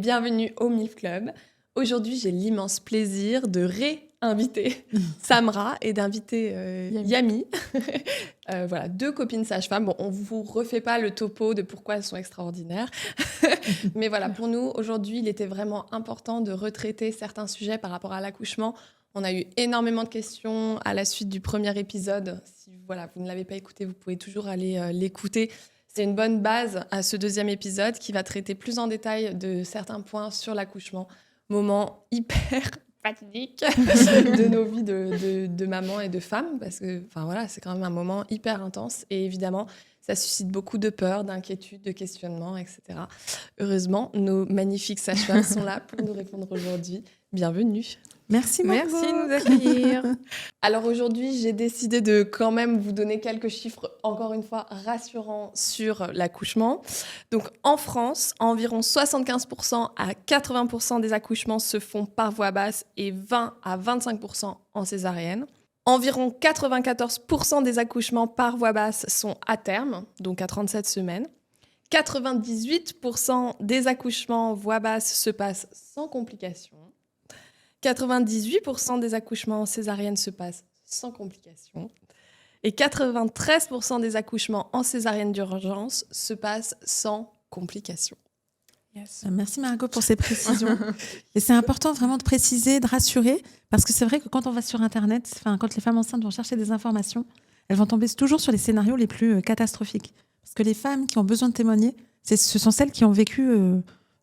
bienvenue au MILF Club. Aujourd'hui, j'ai l'immense plaisir de réinviter Samra et d'inviter Yami. Voilà, deux copines sages-femmes. Bon, on ne vous refait pas le topo de pourquoi elles sont extraordinaires. Mais voilà, pour nous, aujourd'hui, il était vraiment important de retraiter certains sujets par rapport à l'accouchement. On a eu énormément de questions à la suite du premier épisode. Si voilà, vous ne l'avez pas écouté, vous pouvez toujours aller l'écouter. C'est une bonne base à ce deuxième épisode qui va traiter plus en détail de certains points sur l'accouchement. Moment hyper fatidique de nos vies de maman et de femme, parce que voilà, c'est quand même un moment hyper intense. Et évidemment, ça suscite beaucoup de peur, d'inquiétude, de questionnement, etc. Heureusement, nos magnifiques sages-femmes sont là pour nous répondre aujourd'hui. Bienvenue. Merci Margot. Merci de nous accueillir. Alors aujourd'hui, j'ai décidé de quand même vous donner quelques chiffres, encore une fois, rassurants sur l'accouchement. Donc en France, environ 75% à 80% des accouchements se font par voie basse et 20 à 25% en césarienne. Environ 94% des accouchements par voie basse sont à terme, donc à 37 semaines. 98% des accouchements voie basse se passent sans complications. 98% des accouchements en césarienne se passent sans complications. Et 93% des accouchements en césarienne d'urgence se passent sans complications. Yes. Merci Margot pour ces précisions. Et c'est important vraiment de préciser, de rassurer, parce que c'est vrai que quand on va sur Internet, quand les femmes enceintes vont chercher des informations, elles vont tomber toujours sur les scénarios les plus catastrophiques. Parce que les femmes qui ont besoin de témoigner, ce sont celles qui ont vécu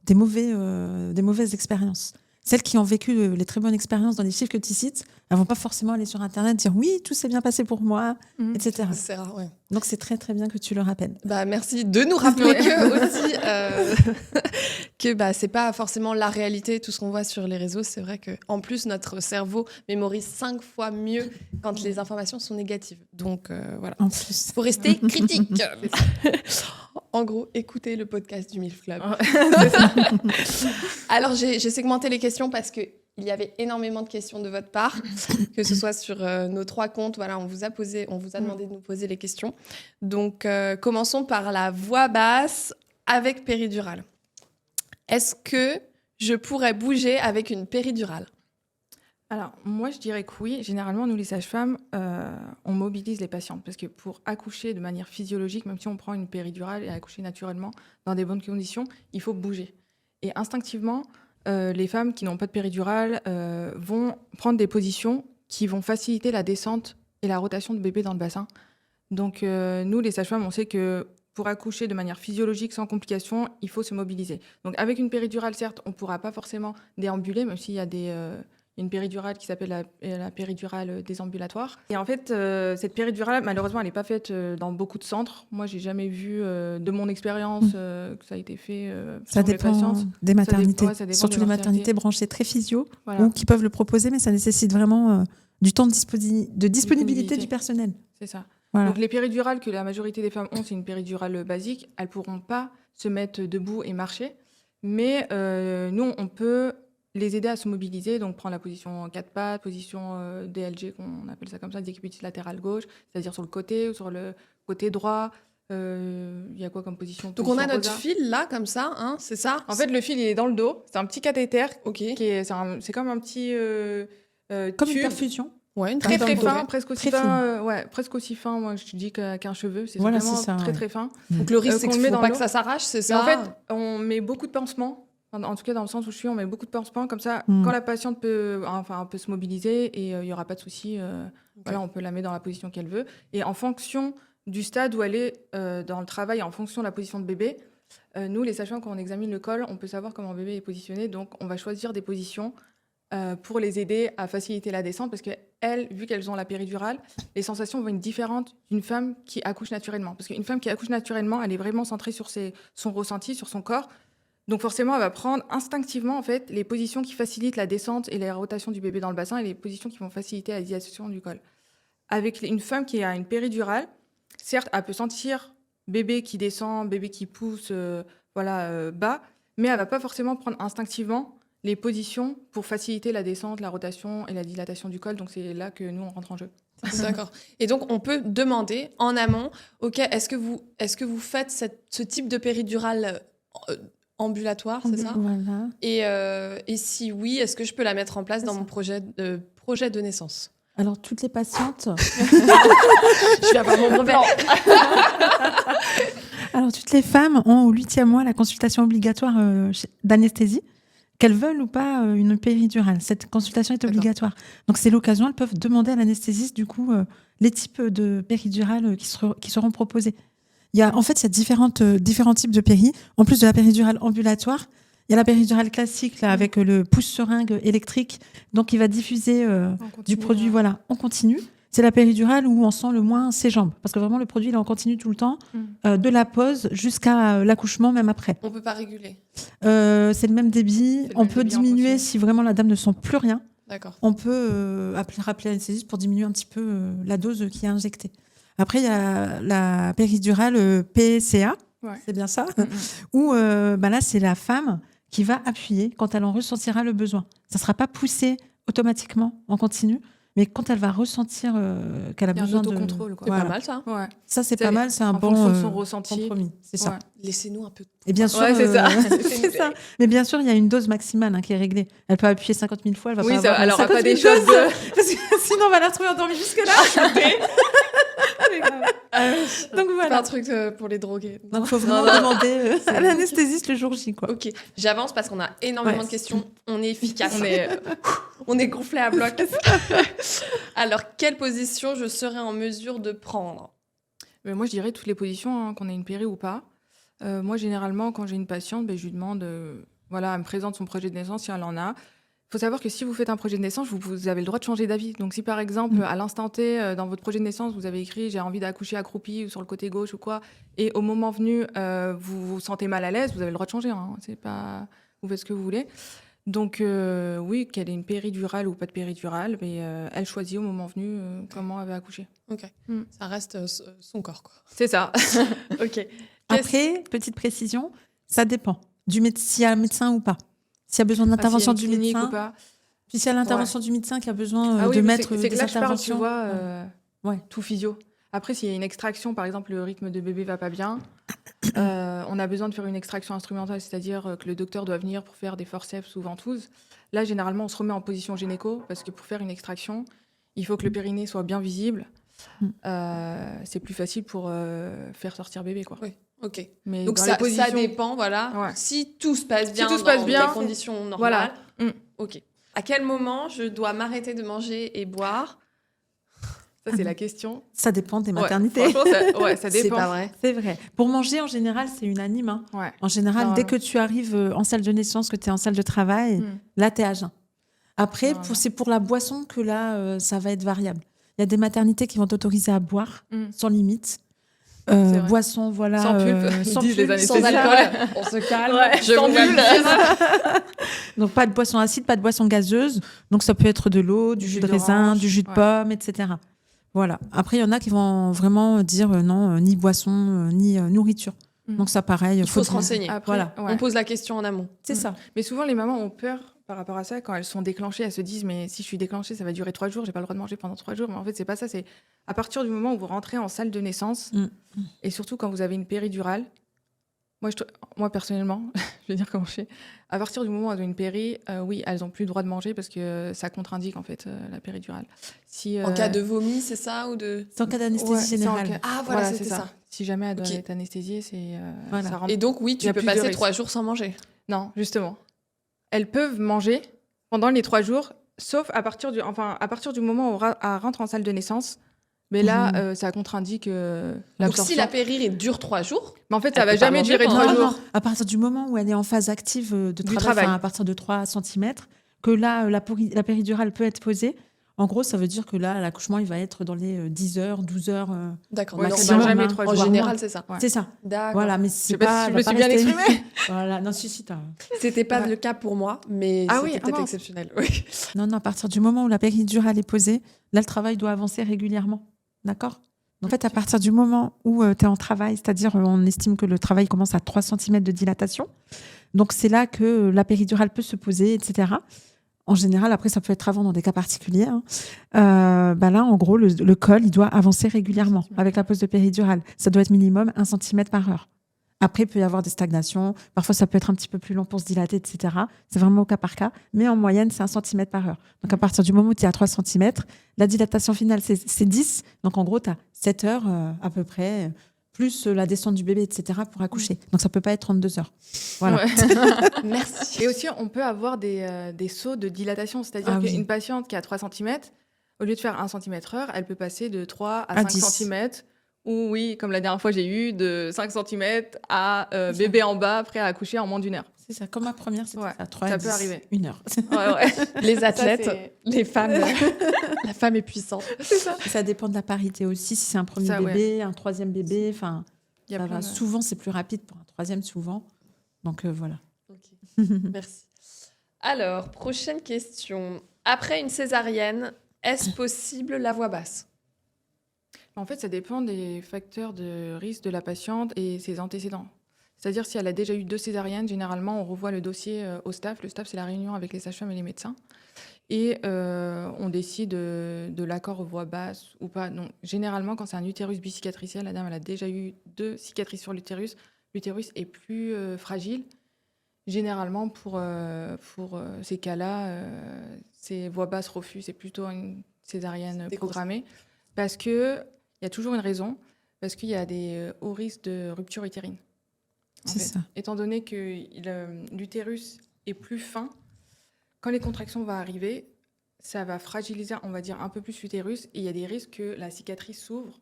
des mauvaises expériences. Celles qui ont vécu les très bonnes expériences dans les chiffres que tu cites, elles ne vont pas forcément aller sur Internet dire oui, tout s'est bien passé pour moi, etc. C'est rare, ouais. Donc c'est très très bien que tu le rappelles. Merci de nous rappeler que c'est pas forcément la réalité, tout ce qu'on voit sur les réseaux. C'est vrai qu'en plus, notre cerveau mémorise 5 fois mieux quand les informations sont négatives. Donc voilà, en plus, faut rester critique. En gros, écoutez le podcast du MILF Club. Alors, j'ai segmenté les questions parce qu'il y avait énormément de questions de votre part, que ce soit sur nos 3 comptes. Voilà, on vous a demandé de nous poser les questions. Donc, commençons par la voix basse avec péridurale. Est-ce que je pourrais bouger avec une péridurale ? Alors, moi, je dirais que oui. Généralement, nous, les sages-femmes, on mobilise les patientes. Parce que pour accoucher de manière physiologique, même si on prend une péridurale et accoucher naturellement dans des bonnes conditions, il faut bouger. Et instinctivement, les femmes qui n'ont pas de péridurale vont prendre des positions qui vont faciliter la descente et la rotation de bébé dans le bassin. Donc, nous, les sages-femmes, on sait que pour accoucher de manière physiologique, sans complications, il faut se mobiliser. Donc, avec une péridurale, certes, on ne pourra pas forcément déambuler, même s'il y a une péridurale qui s'appelle la péridurale désambulatoire. Et en fait, cette péridurale, malheureusement, elle n'est pas faite dans beaucoup de centres. Moi, j'ai jamais vu, de mon expérience, que ça a été fait ça dépend des maternités. Ça dépend surtout des les maternités branchées très physio, ou qui peuvent le proposer, mais ça nécessite vraiment du temps de disponibilité du personnel. C'est ça. Voilà. Donc, les péridurales que la majorité des femmes ont, c'est une péridurale basique. Elles ne pourront pas se mettre debout et marcher. Mais nous, on peut les aider à se mobiliser, donc prendre la position 4 pattes, position DLG, qu'on appelle ça comme ça, décubitus latéral gauche, c'est-à-dire sur le côté ou sur le côté droit. Il y a quoi comme position ? Donc on a notre fil là, comme ça, hein, c'est ça ? En fait, le fil, il est dans le dos. C'est un petit cathéter. Ok. C'est comme un petit comme tube. une perfusion. Ouais, une Très fin, okay. presque aussi fin. Presque aussi fin. Moi, je dis qu'un cheveu. C'est vraiment ça, très très fin. Donc le risque, c'est qu'il ne faut pas que ça s'arrache, c'est ça ? En fait, on met beaucoup de pansements. En tout cas, dans le sens où je suis, on met beaucoup de pansements. Comme ça, quand la patiente peut se mobiliser et il n'y aura pas de souci, voilà, on peut la mettre dans la position qu'elle veut. Et en fonction du stade où elle est dans le travail, en fonction de la position de bébé, nous, les sages-femmes, quand on examine le col, on peut savoir comment le bébé est positionné. Donc, on va choisir des positions pour les aider à faciliter la descente. Parce qu'elles, vu qu'elles ont la péridurale, les sensations vont être différentes d'une femme qui accouche naturellement. Parce qu'une femme qui accouche naturellement, elle est vraiment centrée sur son ressenti, sur son corps. Donc forcément, elle va prendre instinctivement en fait, les positions qui facilitent la descente et la rotation du bébé dans le bassin et les positions qui vont faciliter la dilatation du col. Avec une femme qui a une péridurale, certes, elle peut sentir bébé qui descend, bébé qui pousse bas, mais elle ne va pas forcément prendre instinctivement les positions pour faciliter la descente, la rotation et la dilatation du col. Donc c'est là que nous, on rentre en jeu. D'accord. Et donc, on peut demander en amont, OK, est-ce que vous faites ce type de péridurale ambulatoire, c'est ça? Voilà. Et si oui, est-ce que je peux la mettre en place dans mon projet de naissance? Alors, toutes les patientes... Je vais avoir mon brevet. Alors, toutes les femmes ont au 8e mois la consultation obligatoire d'anesthésie, qu'elles veulent ou pas une péridurale. Cette consultation est obligatoire. Donc, c'est l'occasion, elles peuvent demander à l'anesthésiste, du coup, les types de péridurales qui seront proposés. En fait, il y a différents types de péri. En plus de la péridurale ambulatoire, il y a la péridurale classique là, avec le pouce-seringue électrique, donc il va diffuser du produit en continu. C'est la péridurale où on sent le moins ses jambes, parce que vraiment le produit il est en continu tout le temps, de la pause jusqu'à l'accouchement, même après. On peut pas réguler. C'est le même débit. On peut diminuer si vraiment la dame ne sent plus rien. D'accord. On peut rappeler l'anesthésiste pour diminuer un petit peu la dose qui est injectée. Après, il y a la péridurale PCA, c'est bien ça, où là, c'est la femme qui va appuyer quand elle en ressentira le besoin. Ça ne sera pas poussé automatiquement en continu, mais quand elle va ressentir qu'elle a besoin de... autocontrôle, quoi. C'est pas mal, ça. Ouais. Ça, c'est pas mal, c'est un bon fonction de son ressenti. compromis. C'est ça. Ouais. Laissez-nous un peu de... Et bien sûr, c'est ça. c'est ça. Mais bien sûr, il y a une dose maximale qui est réglée. Elle peut appuyer 50 000 fois, elle va pas avoir alors 50 000 pas des doses, choses parce que sinon on va la retrouver endormie jusque-là. Donc C'est voilà. pas un truc pour les drogués. Donc il faut vraiment demander à l'anesthésiste le jour J, quoi. Ok, j'avance parce qu'on a énormément de questions. On est efficace, on est gonflé à bloc. Alors, quelle position je serais en mesure de prendre? Mais moi, je dirais toutes les positions, qu'on ait une péri ou pas. Moi, généralement, quand j'ai une patiente, je lui demande, elle me présente son projet de naissance si elle en a. Il faut savoir que si vous faites un projet de naissance, vous avez le droit de changer d'avis. Donc, si par exemple, à l'instant T, dans votre projet de naissance, vous avez écrit « j'ai envie d'accoucher accroupi » ou sur le côté gauche ou quoi, et au moment venu, vous vous sentez mal à l'aise, vous avez le droit de changer. C'est pas... Vous faites ce que vous voulez. Donc, oui, qu'elle ait une péridurale ou pas de péridurale, mais elle choisit au moment venu comment elle va accoucher. Ok, ça reste son corps, quoi. C'est ça. Ok. Après, petite précision, ça dépend s'il y a un médecin ou pas. S'il y a besoin d'intervention du médecin ou pas. Puis s'il y a l'intervention du médecin qui a besoin de mettre c'est que des là, je parle, interventions. tu vois, tout physio. Après, s'il y a une extraction, par exemple, le rythme de bébé va pas bien, on a besoin de faire une extraction instrumentale, c'est-à-dire que le docteur doit venir pour faire des forceps ou ventouses. Là, généralement, on se remet en position gynéco, parce que pour faire une extraction, il faut que le périnée soit bien visible. C'est plus facile pour faire sortir bébé, quoi. Oui. Ok. Mais donc ça dépend, voilà. Ouais. Si tout se passe bien, dans des conditions normales. Voilà. Ok. À quel moment je dois m'arrêter de manger et boire? Ça, c'est la question. Ça dépend des maternités. Franchement, ça dépend. C'est pas vrai. C'est vrai. Pour manger, en général, c'est unanime. Ouais. En général, dès que tu arrives en salle de naissance, que tu es en salle de travail, là, tu es à jeun. Après, c'est pour la boisson que là, ça va être variable. Il y a des maternités qui vont t'autoriser à boire sans limite. Boisson, voilà. Sans pulpe. Sans alcool. On se calme. Ouais, je vous Donc, pas de boisson acide, pas de boisson gazeuse. Donc, ça peut être de l'eau, du jus de raisin, du jus de pomme, etc. Voilà. Après, il y en a qui vont vraiment dire non, ni boisson, ni nourriture. Donc, ça, pareil. Il faut se renseigner. Après, voilà. On pose la question en amont. C'est ça. Mais souvent, les mamans ont peur par rapport à ça. Quand elles sont déclenchées, elles se disent mais si je suis déclenchée, ça va durer 3 jours, j'ai pas le droit de manger pendant 3 jours. Mais en fait, c'est pas ça. C'est à partir du moment où vous rentrez en salle de naissance, et surtout quand vous avez une péridurale. Moi personnellement, je vais dire comment je fais. À partir du moment où elles ont une péri, oui, elles ont plus le droit de manger parce que ça contre-indique en fait la péridurale. En cas de vomi, c'est ça ou de... C'est en cas d'anesthésie générale. Ah voilà, c'est ça. Si jamais elle doit être anesthésiée, c'est ça rentre. Et donc oui, tu peux passer 3 jours sans manger. Non, justement. Elles peuvent manger pendant les 3 jours, sauf à partir du moment où elle rentre en salle de naissance. Mais là, ça contre-indique donc si la péri dure 3 jours... Mais en fait, ça va jamais durer 3 jours. Non. À partir du moment où elle est en phase active de travail. À partir de 3 cm, que là, la péridurale peut être posée. En gros, ça veut dire que là, l'accouchement, il va être dans les 10 heures, 12 heures. D'accord. Maximum, jamais 3 jours. En général, c'est ça. Ouais. C'est ça. D'accord. Voilà, mais c'est pas... Je me suis bien exprimée. Voilà. Non, si, t'as... C'était pas le cas pour moi, mais c'était peut-être exceptionnel. Oui. Non, à partir du moment où la péridurale est posée, là, le travail doit avancer régulièrement. D'accord ? En fait, à partir du moment où tu es en travail, c'est-à-dire on estime que le travail commence à 3 cm de dilatation, donc c'est là que la péridurale peut se poser, etc. En général, après, ça peut être avant dans des cas particuliers. Là, en gros, le col, il doit avancer régulièrement avec la pose de péridurale. Ça doit être minimum 1 cm par heure. Après, il peut y avoir des stagnations. Parfois, ça peut être un petit peu plus long pour se dilater, etc. C'est vraiment au cas par cas. Mais en moyenne, c'est 1 cm par heure. Donc, à partir du moment où tu es à 3 cm, la dilatation finale, c'est 10. Donc, en gros, tu as 7 heures à peu près, plus la descente du bébé, etc. pour accoucher. Donc, ça ne peut pas être 32 heures. Voilà. Ouais. Merci. Et aussi, on peut avoir des sauts de dilatation. C'est-à-dire qu'une patiente qui a 3 cm, au lieu de faire 1 cm/h, elle peut passer de 3 à 5 cm. Ou oui, comme la dernière fois, j'ai eu de 5 cm à bébé en bas, prêt à accoucher en moins d'1 heure. C'est ça, comme ma première, c'était ça. 3 ça à peut 10, arriver. 1 heure. Ouais. Les athlètes, les femmes, la femme est puissante. C'est ça. Ça dépend de la parité aussi, si c'est un premier bébé, un troisième bébé. Enfin, souvent, c'est plus rapide pour un troisième, souvent. Donc, voilà. Okay. Merci. Alors, prochaine question. Après une césarienne, est-ce possible la voix basse ? En fait, ça dépend des facteurs de risque de la patiente et ses antécédents. C'est-à-dire, si elle a déjà eu 2 césariennes, généralement, on revoit le dossier au staff. Le staff, c'est la réunion avec les sages-femmes et les médecins. Et on décide de l'accord aux voix basses ou pas. Donc, généralement, quand c'est un utérus bicicatriciel, la dame elle a déjà eu 2 cicatrices sur l'utérus. L'utérus est plus fragile. Généralement, pour ces cas-là, ces voix basses refus, c'est plutôt une césarienne programmée. Parce qu'il y a toujours une raison, parce qu'il y a des hauts risques de rupture utérine. C'est ça. Étant donné que l'utérus est plus fin, quand les contractions vont arriver, ça va fragiliser, on va dire, un peu plus l'utérus, et il y a des risques que la cicatrice s'ouvre.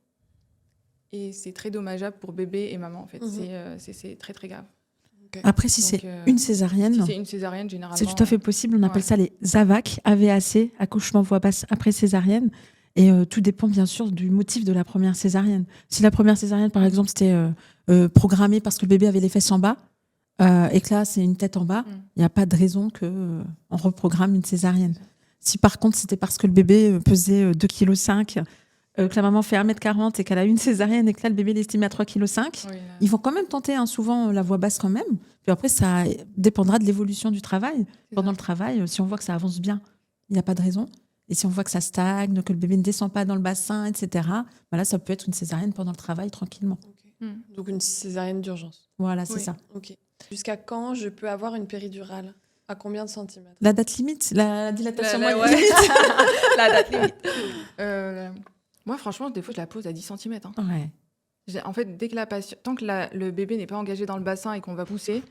Et c'est très dommageable pour bébé et maman, en fait. C'est très, très grave. Okay. Après, si c'est une césarienne, généralement, c'est tout à fait possible. On appelle ça les AVAC, AVAC, accouchement voix basse après césarienne. Et tout dépend bien sûr du motif de la première césarienne. Si la première césarienne, par exemple, c'était programmée parce que le bébé avait les fesses en bas et que là, c'est une tête en bas, il n'y a pas de raison qu'on reprogramme une césarienne. Si par contre, c'était parce que le bébé pesait 2,5 kg, que la maman fait 1,40 m et qu'elle a eu une césarienne et que là, le bébé l'estimé à 3,5 kg, ils vont quand même tenter souvent la voix basse quand même. Puis après, ça dépendra de l'évolution du travail. Pendant le travail, si on voit que ça avance bien, il n'y a pas de raison. Et si on voit que ça stagne, que le bébé ne descend pas dans le bassin, etc., voilà, ça peut être une césarienne pendant le travail, tranquillement. Okay. Donc une césarienne d'urgence. Voilà, c'est ça. Okay. Jusqu'à quand je peux avoir une péridurale ? À combien de centimètres ? La date limite, la dilatation moyenne. La date limite. Moi, franchement, des fois, je la pose à 10 cm. Hein. Ouais. En fait, dès que tant que le bébé n'est pas engagé dans le bassin et qu'on va pousser,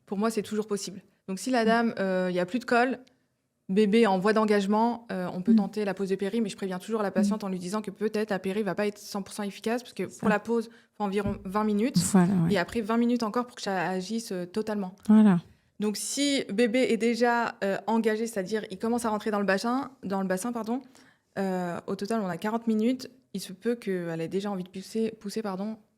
pour moi, c'est toujours possible. Donc, si la dame, il n'y a plus de col, bébé en voie d'engagement, on peut tenter la pose de péri, mais je préviens toujours la patiente en lui disant que peut-être la péri ne va pas être 100% efficace, parce que pour la pose, il faut environ 20 minutes. Voilà, et après 20 minutes encore pour que ça agisse totalement. Voilà. Donc, si bébé est déjà engagé, c'est-à-dire il commence à rentrer dans le bassin, au total, on a 40 minutes. Il se peut qu'elle ait déjà envie de pousser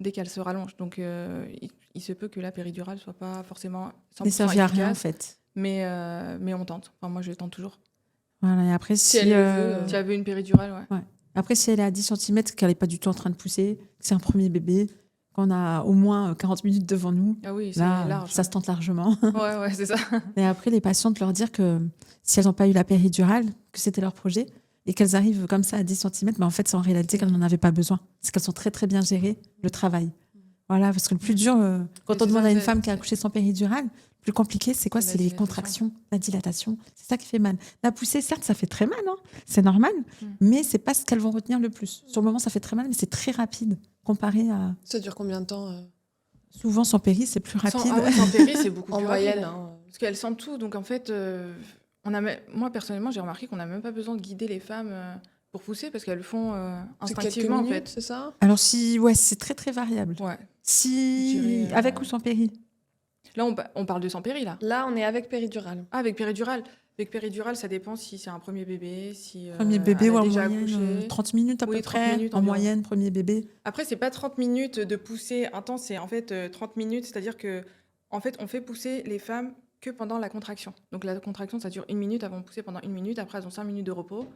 dès qu'elle se rallonge. Donc, il se peut que la péridurale ne soit pas forcément 100% efficace. Ça ne servait à rien, en fait. Mais on tente. Enfin, moi, je tente toujours. Voilà, et après, si elle veut une péridurale, ouais. Après, si elle est à 10 cm, qu'elle n'est pas du tout en train de pousser, que c'est un premier bébé, qu'on a au moins 40 minutes devant nous, large. Ça se tente largement. Ouais, c'est ça. Et après, les patientes leur dire que si elles n'ont pas eu la péridurale, que c'était leur projet, et qu'elles arrivent comme ça à 10 cm, mais en fait, c'est en réalité qu'elles n'en avaient pas besoin. C'est qu'elles sont très, très bien gérées, le travail. Voilà, parce que le plus dur, quand on demande à une femme qui a accouché sans péridurale, le plus compliqué, c'est quoi ? C'est les contractions, la dilatation. C'est ça qui fait mal. La poussée, certes, ça fait très mal, hein, c'est normal, mais c'est pas ce qu'elles vont retenir le plus. Sur le moment, ça fait très mal, mais c'est très rapide comparé à... Ça dure combien de temps Souvent, sans péri, c'est plus rapide. Sans péri, c'est beaucoup plus moyenne, rapide. Parce qu'elles sentent tout, donc en fait, moi, personnellement, j'ai remarqué qu'on n'a même pas besoin de guider les femmes... pour pousser, parce qu'elles le font instinctivement, minutes, en fait. C'est ça ? Alors, c'est très, très variable. Ouais. Avec ou sans péri ? Là, on parle de sans péri, là. Là, on est avec péridurale. Ah, avec péridurale. Avec péridurale, ça dépend si c'est un premier bébé, si premier bébé, ou en moyenne, accouché. 30 minutes à peu près, minutes en moyenne, premier bébé. Après, c'est pas 30 minutes de poussée intense, c'est en fait 30 minutes, c'est-à-dire que en fait, on fait pousser les femmes que pendant la contraction. Donc la contraction, ça dure 1 minute, elles vont pousser pendant 1 minute, après elles ont 5 minutes de repos.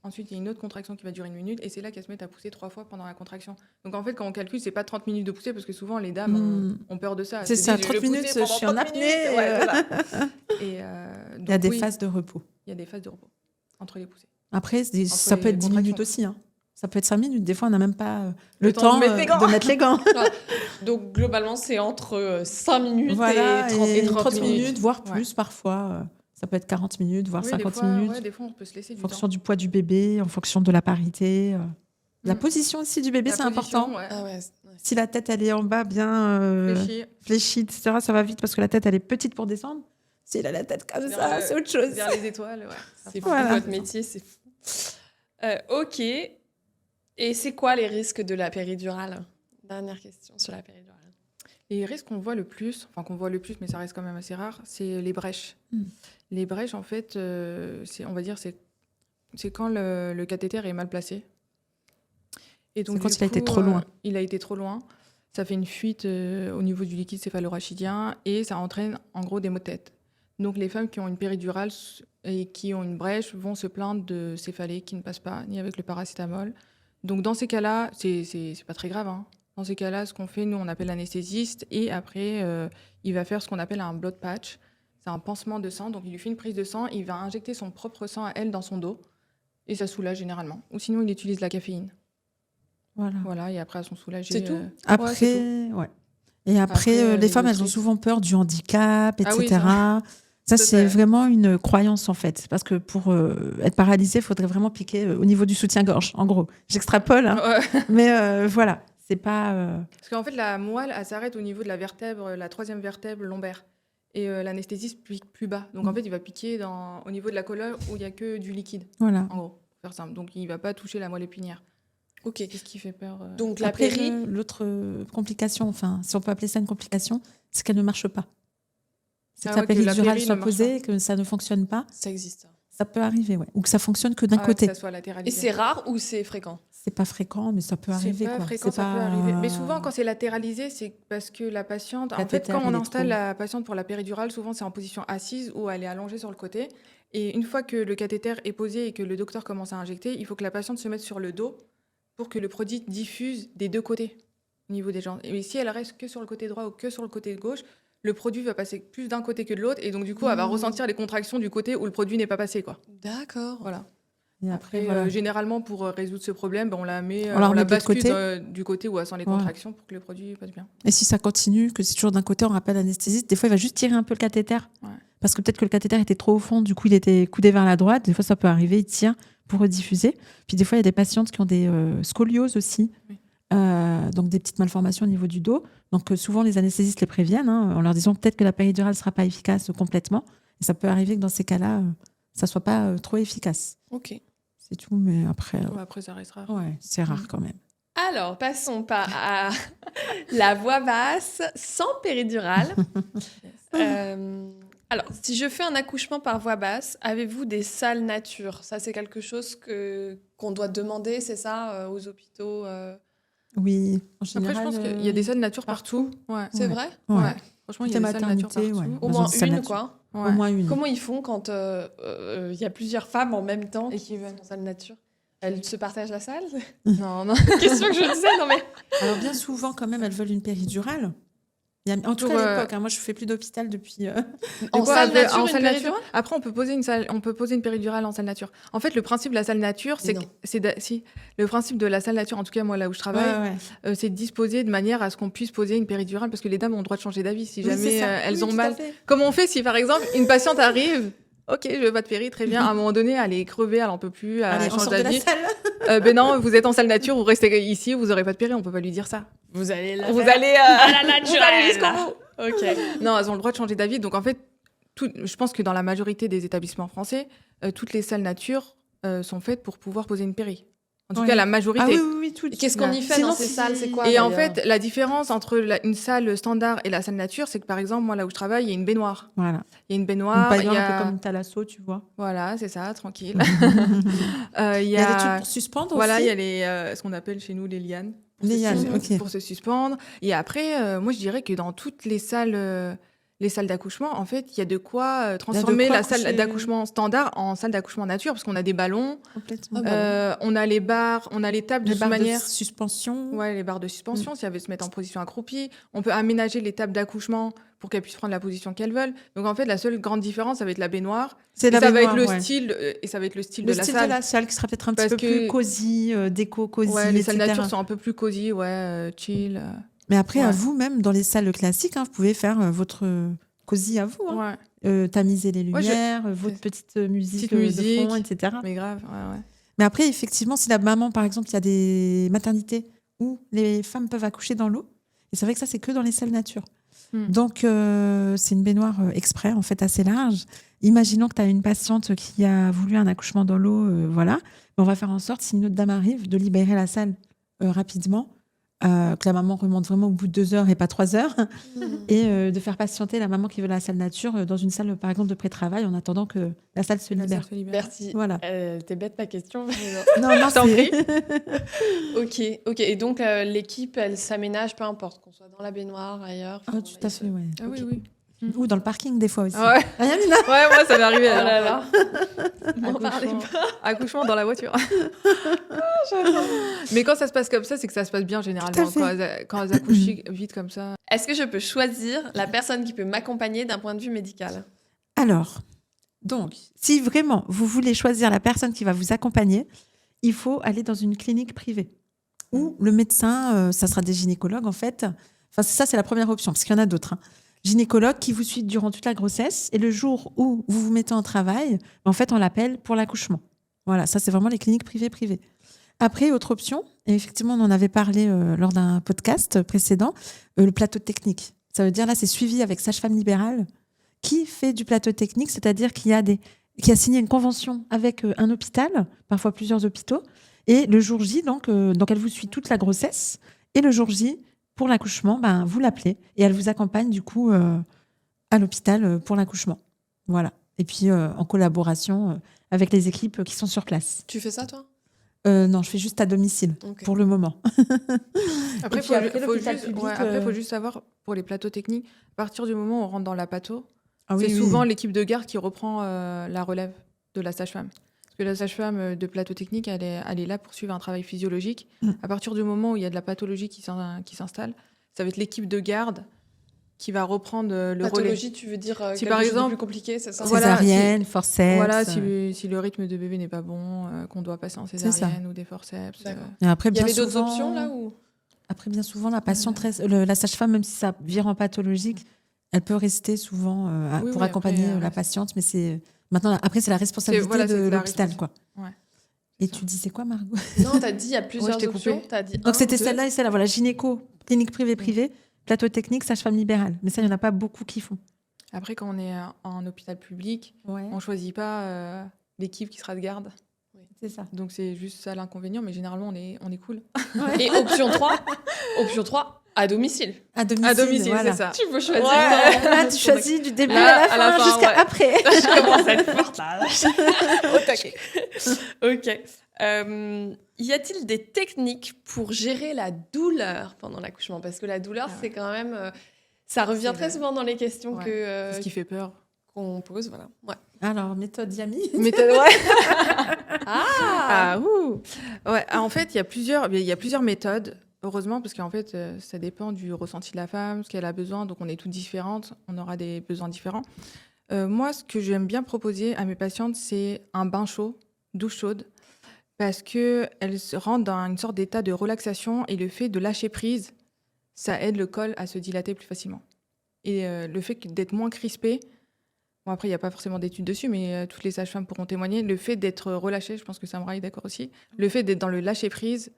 Ensuite, il y a une autre contraction qui va durer 1 minute, et c'est là qu'elles se mettent à pousser 3 fois pendant la contraction. Donc en fait, quand on calcule, c'est pas 30 minutes de poussée, parce que souvent les dames ont peur de ça. C'est ça, 30 minutes, je suis en apnée. Ouais, voilà. Il y a des phases de repos. Il y a des phases de repos entre les poussées. Après, ça peut être 10 minutes aussi. Hein. Ça peut être 5 minutes. Des fois, on n'a même pas le temps temps de mettre les gants. de mettre les gants. Donc, globalement, c'est entre 5 minutes Voilà, et 30 minutes. voire plus parfois. Ça peut être 40 minutes, voire 50 minutes. Ouais, des fois, on peut se laisser du En temps. fonction du poids du bébé, en fonction de la parité. La position aussi du bébé, c'est important. Ouais. Ah ouais. Si la tête, elle est en bas, bien fléchie, etc., ça va vite parce que la tête, elle est petite pour descendre. S'il a la tête comme ça, c'est autre chose. Vers les étoiles, C'est fou, votre métier, c'est fou. Ok. Et c'est quoi les risques de la péridurale? Dernière question sur la péridurale. Les risques qu'on voit le plus, mais ça reste quand même assez rare, c'est les brèches. Les brèches, en fait, on va dire, c'est quand le cathéter est mal placé. Et donc, quand il a été trop loin. Il a été trop loin. Ça fait une fuite au niveau du liquide céphalorachidien et ça entraîne en gros des maux de tête. Donc les femmes qui ont une péridurale et qui ont une brèche vont se plaindre de céphalées qui ne passent pas, ni avec le paracétamol. Donc dans ces cas-là, c'est pas très grave. Hein. Dans ces cas-là, ce qu'on fait, nous, on appelle l'anesthésiste et après, il va faire ce qu'on appelle un blood patch. C'est un pansement de sang. Donc il lui fait une prise de sang, il va injecter son propre sang à elle dans son dos et ça soulage généralement. Ou sinon, il utilise la caféine. Voilà, et après, elles sont soulagées. C'est tout Après, ouais. Et après, les femmes, elles ont souvent peur du handicap, etc. Ça, c'est vraiment une croyance, en fait. Parce que pour être paralysée, il faudrait vraiment piquer au niveau du soutien-gorge, en gros. J'extrapole, hein. Mais voilà, c'est pas... Parce qu'en fait, la moelle, elle s'arrête au niveau de la vertèbre, la 3e vertèbre lombaire. Et l'anesthésiste pique plus bas. Donc, en fait, il va piquer au niveau de la colonne où il n'y a que du liquide. Voilà. En gros, pour faire simple. Donc, il ne va pas toucher la moelle épinière. Ok. Qu'est-ce qui fait peur Donc, la Après, péri... l'autre complication, enfin, si on peut appeler ça une complication, c'est qu'elle ne marche pas. C'est que la péridurale soit posée et que ça ne fonctionne pas. Ça existe. Ça peut arriver, ouais. Ou que ça fonctionne que d'un côté. Que ça soit latéralisé. Et c'est rare ou c'est fréquent? C'est pas fréquent, mais ça peut arriver. C'est pas fréquent, ça peut arriver. Mais souvent, quand c'est latéralisé, c'est parce que la patiente... En fait, quand on installe la patiente pour la péridurale, souvent, c'est en position assise ou elle est allongée sur le côté. Et une fois que le cathéter est posé et que le docteur commence à injecter, il faut que la patiente se mette sur le dos pour que le produit diffuse des deux côtés au niveau des jambes. Et si elle reste que sur le côté droit ou que sur le côté gauche, le produit va passer plus d'un côté que de l'autre. Et donc, du coup, elle va ressentir les contractions du côté où le produit n'est pas passé, quoi. D'accord. Voilà. Et après, généralement, pour résoudre ce problème, on la met, on la bascule du côté où elle sent les contractions pour que le produit passe bien. Et si ça continue, que c'est toujours d'un côté, on rappelle l'anesthésiste, des fois, il va juste tirer un peu le cathéter. Ouais. Parce que peut-être que le cathéter était trop au fond, du coup, il était coudé vers la droite. Des fois, ça peut arriver, il tire pour rediffuser. Puis des fois, il y a des patientes qui ont des scolioses aussi. Oui. Donc des petites malformations au niveau du dos. Donc souvent, les anesthésistes les préviennent en leur disant peut-être que la péridurale ne sera pas efficace complètement. Et ça peut arriver que dans ces cas-là, ça ne soit pas trop efficace. Ok. C'est tout, mais après... après, ça reste rare. Ouais, c'est rare quand même. Alors, passons à la voix basse sans péridurale. Alors, si je fais un accouchement par voie basse, avez-vous des salles nature? Ça, c'est quelque chose qu'on doit demander, c'est ça, aux hôpitaux Oui, en général. Après, je pense qu'il y a des salles nature partout. Ouais. C'est vrai? Ouais. Franchement, il y a des salles nature partout. Ouais. Au moins une, quoi. Ouais. Au moins une. Comment ils font quand il y a plusieurs femmes en même temps qui vont en salle nature? Elles se partagent la salle? Non. Question que je disais, non mais... Alors, bien souvent, quand même, elles veulent une péridurale. En tout cas, à l'époque, moi je fais plus d'hôpital depuis. En salle nature, Après, on peut poser une péridurale en salle nature. En fait, le principe de la salle nature, le principe de la salle nature, en tout cas moi là où je travaille, c'est de disposer de manière à ce qu'on puisse poser une péridurale parce que les dames ont le droit de changer d'avis si jamais elles ont mal. Comment on fait si par exemple une patiente arrive? Ok, je veux pas de péri, très bien. À un moment donné, elle est crevée, elle en peut plus, elle change d'avis. Ben non, vous êtes en salle nature, vous restez ici, vous aurez pas de péri, on peut pas lui dire ça. Vous allez à la naturelle. Jusqu'au bout. Ok. Non, elles ont le droit de changer d'avis. Donc en fait, je pense que dans la majorité des établissements français, toutes les salles nature sont faites pour pouvoir poser une péri. En tout cas, la majorité. Ah oui, tout. Qu'est-ce qu'on y fait dans ces salles? C'est quoi? Et en fait, la différence entre une salle standard et la salle nature, c'est que par exemple, moi là où je travaille, il y a une baignoire. Voilà. Il y a une baignoire. Un peu comme une thalasso, tu vois. Voilà, c'est ça, tranquille. Il y a des trucs pour suspendre aussi. Voilà, il y a ce qu'on appelle chez nous les lianes. Les lianes, ok. Pour se suspendre. Et après, moi je dirais que dans toutes les salles les salles d'accouchement, en fait, il y a de quoi transformer la salle accoucher. d'accouchement standard en salle d'accouchement nature, parce qu'on a des ballons, Complètement. on a les barres, on a les tables de Les barres manière. de suspension. Ouais, les barres de suspension, si elle veut se mettre en position accroupie. On peut aménager les tables d'accouchement pour qu'elles puissent prendre la position qu'elles veulent. Donc en fait, la seule grande différence, ça va être la baignoire. C'est Et la ça va baignoire, être le ouais. style, et ça va être le style Le de la style salle. de la salle qui sera peut-être un petit Parce peu que- plus cosy, déco cosy, Ouais, les salles etc. nature sont un peu plus cosy, chill. Mais après, à Ouais. vous, même dans les salles classiques, vous pouvez faire votre cosy à vous. Tamiser les Ouais, lumières, votre petite musique, Petite musique. de fond, etc. Mais grave, ouais. Mais après, effectivement, si la maman, par exemple, il y a des maternités où les femmes peuvent accoucher dans l'eau, et c'est vrai que ça, c'est que dans les salles nature. Donc, c'est une baignoire exprès, en fait, assez large. Imaginons que tu as une patiente qui a voulu un accouchement dans l'eau, voilà. Mais on va faire en sorte, si une autre dame arrive, de libérer la salle rapidement, que la maman remonte vraiment au bout de 2 heures et pas 3 heures, et de faire patienter la maman qui veut la salle nature dans une salle, par exemple, de pré-travail, en attendant que la salle se libère. Merci. Voilà. T'es bête ma question. Non, T'en c'est... Ok. Et donc l'équipe, elle s'aménage, peu importe, qu'on soit dans la baignoire, ailleurs. Ah, tout à fait, ouais. Ah oui, Ok. oui. Ou dans le parking, des fois aussi. Ouais, Ah, Yamina ouais, moi, ça m'est arrivé. Oh alors. là là. M'en Accouchement. parlez pas. Accouchement dans la voiture. Mais quand ça se passe comme ça, c'est que ça se passe bien généralement. Tout à Quand elles accouchent vite comme ça. Est-ce que je peux choisir la personne qui peut m'accompagner d'un point de vue médical? Alors, donc, si vraiment vous voulez choisir la personne qui va vous accompagner, il faut aller dans une clinique privée. Ou le médecin, ça sera des gynécologues en fait. Enfin, ça, c'est la première option, parce qu'il y en a d'autres. Gynécologue qui vous suit durant toute la grossesse, et le jour où vous vous mettez en travail, en fait, on l'appelle pour l'accouchement. Voilà, ça, c'est vraiment les cliniques privées. Après, autre option, et effectivement, on en avait parlé lors d'un podcast précédent, le plateau technique. Ça veut dire, là, c'est suivi avec sage-femme libérale qui fait du plateau technique, c'est-à-dire qui a signé une convention avec un hôpital, parfois plusieurs hôpitaux, et le jour J, donc elle vous suit toute la grossesse, et le jour J, pour l'accouchement, vous l'appelez, et elle vous accompagne du coup à l'hôpital pour l'accouchement. Voilà. Et puis en collaboration avec les équipes qui sont sur place. Tu fais ça, toi? Non, je fais juste à domicile, Ok. pour le moment. Après, Et puis après, l'hôpital juste, public, après, faut juste savoir, pour les plateaux techniques, à partir du moment où on rentre dans la patho, Ah c'est oui, oui. souvent l'équipe de garde qui reprend la relève de la sage-femme. Parce que la sage-femme de plateau technique, elle est là pour suivre un travail physiologique. À partir du moment où il y a de la pathologie qui s'installe, ça va être l'équipe de garde qui va reprendre le relais. Pathologie, tu veux dire Si quelque par chose de exemple- plus compliqué, c'est ça? Voilà, Césarienne, forceps. Voilà, si le rythme de bébé n'est pas bon, qu'on doit passer en ça. césarienne ou des forceps. D'accord. Et après, Il y bien avait d'autres souvent- options là ou? Après, bien souvent, la patiente la sage-femme, même si ça vire en pathologique, elle peut rester souvent Oui, pour oui, accompagner après, la reste. patiente. Mais c'est maintenant, après, c'est la responsabilité voilà, c'est de la l'hôpital, quoi. Ouais. Et tu disais quoi, Margot? Non, t'as dit il y a plusieurs je t'ai options. coupé. T'as dit Donc, un, c'était deux. celle-là et celle-là. Voilà, gynéco, clinique privée, plateau technique, sage-femme libérale. Mais ça, il n'y en a pas beaucoup qui font. Après, quand on est en hôpital public, Ouais, on choisit pas l'équipe qui sera de garde. c'est ça. Donc c'est juste ça l'inconvénient, mais généralement on est cool. Et option 3, à domicile. À domicile, À domicile, voilà. c'est ça. Tu peux choisir. Ouais. Là, tu choisis du début Là, à la fin, jusqu'à ouais. après. Je commence à être forte là. Au taquet. Ok. Y a-t-il des techniques pour gérer la douleur pendant l'accouchement? Parce que la douleur, c'est quand même. Ça revient C'est très le- souvent dans les questions Ouais. que C'est ce qui fait peur. qu'on pose. Voilà. Ouais. Alors, méthode Yami. Mais ouais. Ah, Ah, ouh. Ouais, en fait, il y a plusieurs méthodes. Heureusement, parce qu'en fait, ça dépend du ressenti de la femme, ce qu'elle a besoin. Donc, on est toutes différentes. On aura des besoins différents. Moi, ce que j'aime bien proposer à mes patientes, c'est un bain chaud, douche chaude, parce qu'elles se rentrent dans une sorte d'état de relaxation et le fait de lâcher prise, ça aide le col à se dilater plus facilement. Et le fait d'être moins crispé, bon, après, il n'y a pas forcément d'études dessus, mais toutes les sages-femmes pourront témoigner, le fait d'être relâché, je pense que Samra est d'accord aussi, le fait d'être dans le lâcher prise,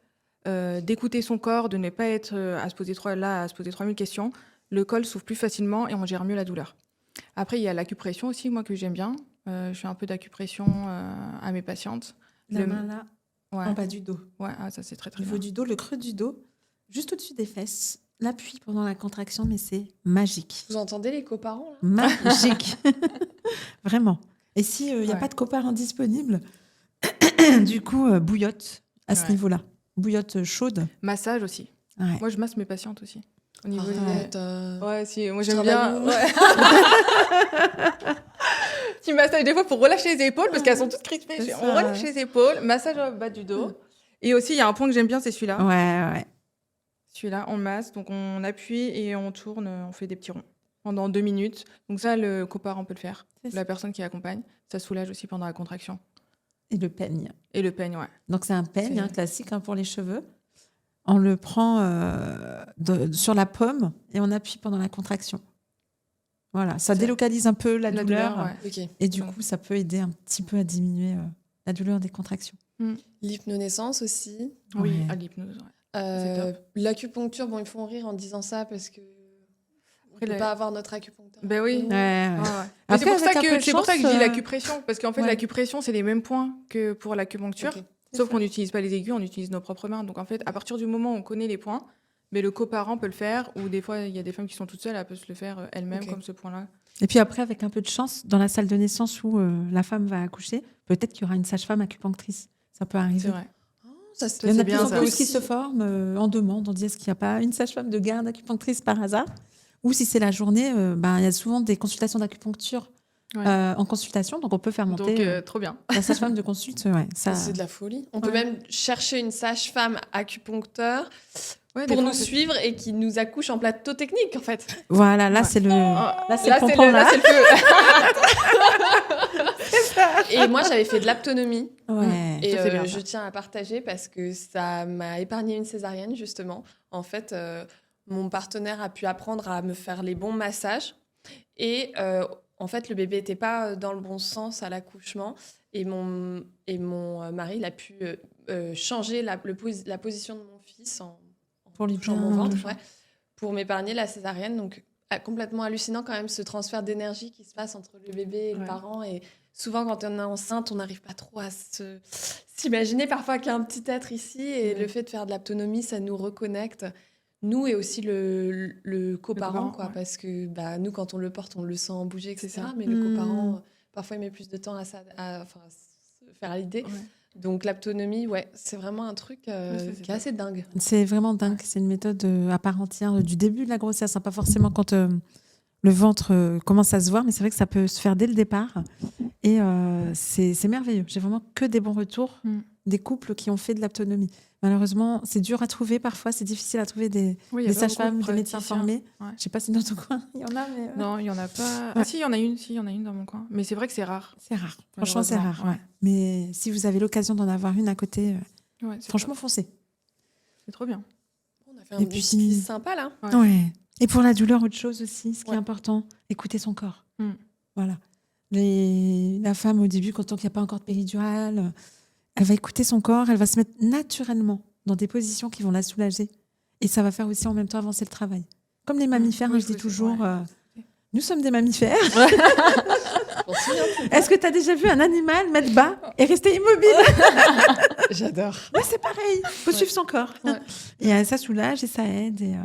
d'écouter son corps, de ne pas être à se poser 3000 questions, le col s'ouvre plus facilement et on gère mieux la douleur. Après, il y a l'acupression aussi, moi, que j'aime bien. Je fais un peu d'acupression à mes patientes. La main là, Ouais, en bas du dos. ouais, ça c'est très Au très niveau bien. du dos, le creux du dos, juste au-dessus des fesses. L'appui pendant la contraction, mais c'est magique. vous entendez les coparents là? Magique. Vraiment. Et s'il n'y a Ouais. pas de coparents disponibles, du coup, bouillotte à ce Ouais. niveau-là. Bouillotte chaude. Massage aussi. Ouais. Moi, je masse mes patientes aussi. Au niveau Arrête, Ouais, si, moi je j'aime travaille bien. où Ouais. Petit massage des fois pour relâcher les épaules parce qu'elles sont toutes crispées. C'est On ça. relâche les épaules, massage au bas du dos. Et aussi, il y a un point que j'aime bien, c'est celui-là. Ouais. Celui-là, on masse, donc on appuie et on tourne, on fait des petits ronds pendant 2 minutes. Donc ça, le coparent peut le faire. C'est ça. La personne qui accompagne, ça soulage aussi pendant la contraction. Et le peigne. Et le peigne, ouais. Donc c'est un peigne C'est- classique pour les cheveux. On le prend sur la paume et on appuie pendant la contraction. Voilà, ça C'est- délocalise un peu la douleur. ouais. Ok. Et du coup, ça peut aider un petit peu à diminuer la douleur des contractions. L'hypnonaissance aussi. Oui, Ouais. à l'hypnose. Ouais. C'est L'acupuncture, bon, ils font rire en disant ça parce que on Après, peut la- pas avoir notre acupuncteur. Ben oui. Nous. Ouais, ouais. Mais Après, c'est pour avec ça un peu que de c'est pour ça que je chance, dis l'acupression parce qu'en fait ouais. l'acupression c'est les mêmes points que pour l'acupuncture, Ok. sauf qu'on n'utilise pas les aiguilles, on utilise nos propres mains. Donc en fait, à partir du moment où on connaît les points, mais le coparent peut le faire ou des fois il y a des femmes qui sont toutes seules, elles peuvent se le faire elles-mêmes Ok. comme ce point-là. Et puis après, avec un peu de chance, dans la salle de naissance où la femme va accoucher, peut-être qu'il y aura une sage-femme acupunctrice. Ça peut arriver. C'est vrai. Ça, Ça, Il y en c'est a de bien, plus en ça. plus qui se forment en demande. On dit est-ce qu'il n'y a pas une sage-femme de garde acupunctrice par hasard? Ou si c'est la journée, il y a souvent des consultations d'acupuncture Ouais. en consultation. Donc on peut faire monter Donc trop bien. la sage-femme de consulte. Ouais, ça... C'est de la folie. On peut Ouais. même chercher une sage-femme acupuncteur Ouais, des pour fois, nous c'est- suivre et qui nous accouche en plateau technique, en fait. Voilà, là Ouais. c'est le. Ah, Là, c'est là, le c'est pompon, le, là, là. c'est le feu. Et moi, j'avais fait de l'aptonomie. Ouais. Et Ça, c'est bien, ça. je tiens à partager parce que ça m'a épargné une césarienne, justement. En fait, mon partenaire a pu apprendre à me faire les bons massages. Et en fait, le bébé n'était pas dans le bon sens à l'accouchement. Et mon mari, il a pu changer la position de mon fils en Pour lui touchant bien- mon ventre, ouais, pour m'épargner la césarienne. Donc, complètement hallucinant quand même ce transfert d'énergie qui se passe entre le bébé et le Ouais. parent. Et souvent, quand on est enceinte, on n'arrive pas trop à s'imaginer parfois qu'il y a un petit être ici. Et Ouais. le fait de faire de l'aptonomie, ça nous reconnecte. Nous et aussi le coparent, coparent, quoi, ouais. parce que nous, quand on le porte, on le sent bouger, etc. C'est ça. Mais le Mm. coparent, parfois, il met plus de temps à se faire à l'idée. Ouais. Donc, l'aptonomie, ouais, c'est vraiment un truc ça, c'est qui est bien. assez dingue. C'est vraiment dingue. C'est une méthode à part entière du début de la grossesse. Pas forcément quand le ventre commence à se voir, mais c'est vrai que ça peut se faire dès le départ. Et c'est merveilleux. J'ai vraiment que des bons retours des couples qui ont fait de l'aptonomie. Malheureusement, c'est dur à trouver parfois. C'est difficile à trouver des Oui, il y a pas sages-femmes, beaucoup de des médecins praticiens. formés. Ouais. Je sais pas si dans ton coin, il y en a, mais Non, il y en a pas. Ouais. Ah si, il y en a une. Si, il y en a une dans mon coin. Mais c'est vrai que c'est rare. c'est rare. Franchement, c'est Malheureusement, rare. Ouais. Mais si vous avez l'occasion d'en avoir une à côté, Ouais, c'est franchement, top. foncez. C'est trop bien. On a fait un Et petit puis- quiz sympa, là. Ouais. Ouais. Et pour la douleur, autre chose aussi, ce qui est Ouais. important, écouter son corps. Mm. Voilà. La femme, au début, quand il n'y a pas encore de péridurale, elle va écouter son corps, elle va se mettre naturellement dans des positions qui vont la soulager. Et ça va faire aussi en même temps avancer le travail. Comme les mammifères, Oui, je dis faut- toujours, ouais. nous sommes des mammifères. On s'y vient. Est-ce que tu as déjà vu un animal mettre bas et rester immobile? J'adore. Ouais, c'est pareil, il faut suivre son corps. Ouais. Et ça soulage et ça aide. Et,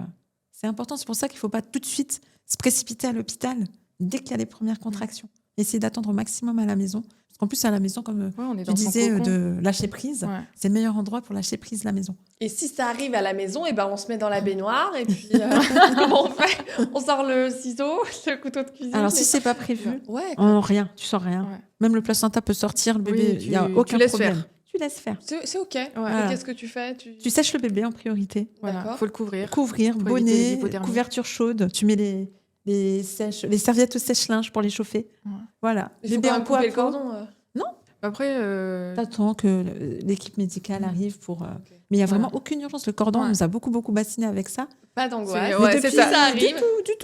c'est important, c'est pour ça qu'il ne faut pas tout de suite se précipiter à l'hôpital dès qu'il y a les premières contractions. Essayer d'attendre au maximum à la maison. Parce qu'en plus, à la maison, comme Ouais, on est tu dans son disais, cocon. de lâcher prise, Ouais. c'est le meilleur endroit pour lâcher prise, la maison. Et si ça arrive à la maison, et ben on se met dans la baignoire et puis comment on fait? On sort le ciseau, le couteau de cuisine. Alors, et- si c'est pas prévu, ouais, rien, tu sors rien. Ouais. Même le placenta peut sortir, le bébé, Oui, il n'y a tu aucun laisses problème. faire. Tu laisses faire. c'est ok. Voilà. Et qu'est-ce que tu fais? Tu sèches le bébé en priorité. Voilà, D'accord. faut le couvrir. Couvrir, Pour éviter les bonnet, hypothermies. couverture chaude. Tu mets les serviettes sèche-linge pour les chauffer. Ouais. Voilà. Il faut Bébé quand en même peau à couper le peau. cordon. Après, T'attends que l'équipe médicale arrive pour. Mais il n'y a vraiment aucune urgence. Le cordon Ouais. nous a beaucoup bassiné avec ça. Pas d'angoisse. C'est- Mais ouais, depuis, c'est ça. arrive.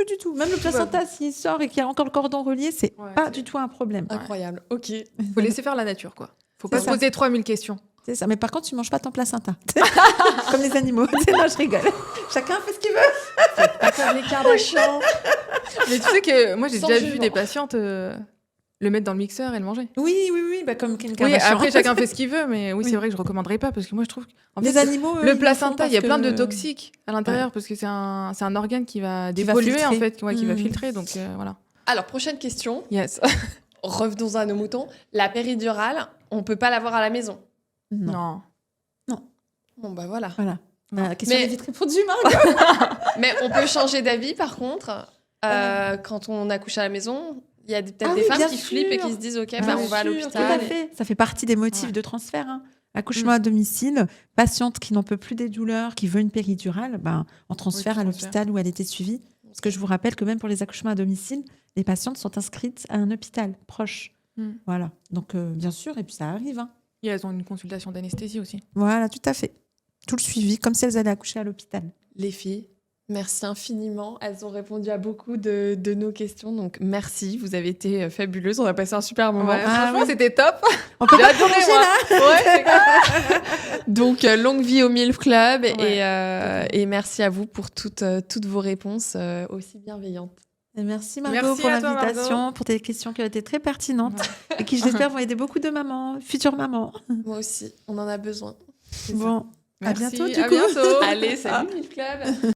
Du tout. Même le placenta, s'il sort et qu'il y a encore le cordon relié, c'est Ouais, pas c'est- du tout un problème. Incroyable. Ok. faut laisser faire la nature, quoi. Faut pas C'est se ça. poser 3000 questions. C'est ça. Mais par contre, tu manges pas ton placenta. Comme les animaux. Non, je rigole. Chacun fait ce qu'il veut. Pas comme les Kardashians. Mais tu sais que moi, j'ai Sans déjà jugement. vu des patientes le mettre dans le mixeur et le manger. Oui. Bah, comme Kim Oui, Kardashian. après, chacun fait ce qu'il veut, mais oui, Oui. c'est vrai que je recommanderais pas parce que moi, je trouve. En Les fait, animaux. eux, ils le le placenta, font il y a parce plein de que- toxiques à l'intérieur parce que c'est un organe qui va Qui va dépolluer, en filtrer. fait, qui va Mhm. filtrer. Donc, voilà. Alors, prochaine question. Yes. Revenons à nos moutons. La péridurale, on peut pas l'avoir à la maison. Non. Non. Bon, bah voilà. Voilà. Question Mais- vite répondue, Margot. Mais on peut changer d'avis, par contre, quand on accouche à la maison. Il y a peut-être des femmes bien qui sûr. flippent et qui se disent OK, Bien on va à sûr, l'hôpital. Tout à fait. Ça fait partie des motifs de transfert. Accouchement à domicile, patiente qui n'en peut plus des douleurs, qui veut une péridurale, on transfère à l'hôpital où elle était suivie. Parce que je vous rappelle que même pour les accouchements à domicile, les patientes sont inscrites à un hôpital proche. Voilà. Donc, bien sûr, et puis ça arrive. Et elles ont une consultation d'anesthésie aussi. Voilà, tout à fait. Tout le suivi, comme si elles allaient accoucher à l'hôpital. Les filles, merci infiniment. Elles ont répondu à beaucoup de nos questions. Donc, merci. Vous avez été fabuleuses. On a passé un super moment. Franchement, c'était top. On peut J'ai pas adoré, prolonger, moi. là. Ouais, c'est clair. Donc, longue vie au MILF Club. Ouais, Et merci à vous pour toutes vos réponses aussi bienveillantes. Et merci Margot Merci pour à toi, l'invitation, Margot. pour tes questions qui ont été très pertinentes et qui, je l'espère, vont aider beaucoup de mamans, futures mamans. Moi aussi, on en a besoin. Bon, Merci, à bientôt du à coup. bientôt. Allez, salut MILF Club.